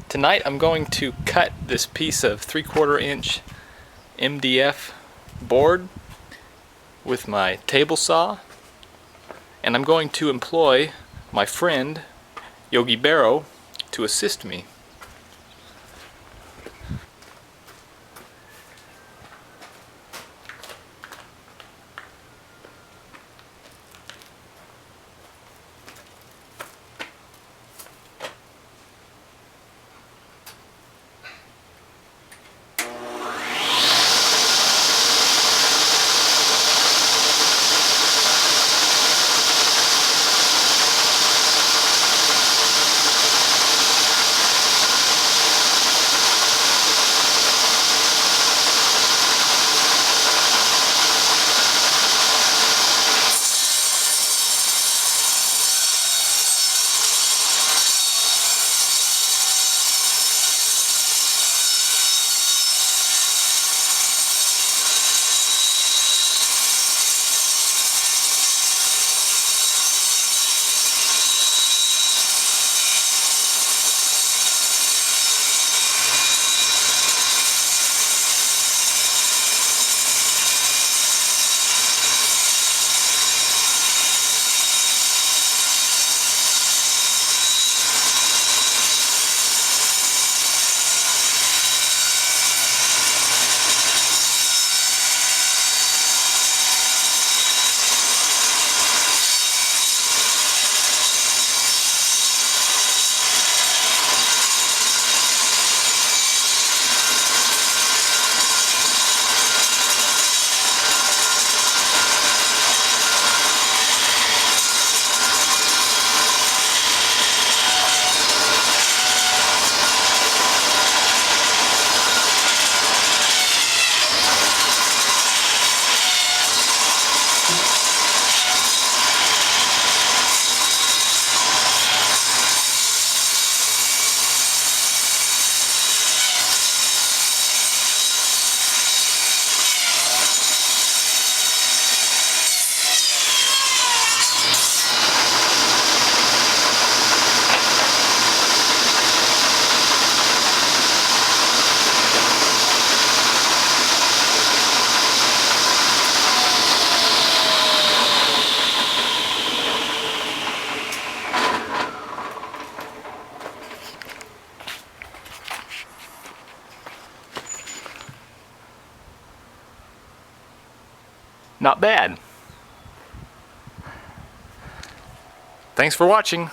Tonight I'm going to cut this piece of 3/4 inch MDF board with my table saw, and I'm going to employ my friend Yogi Berra to assist me. Not bad. Thanks for watching.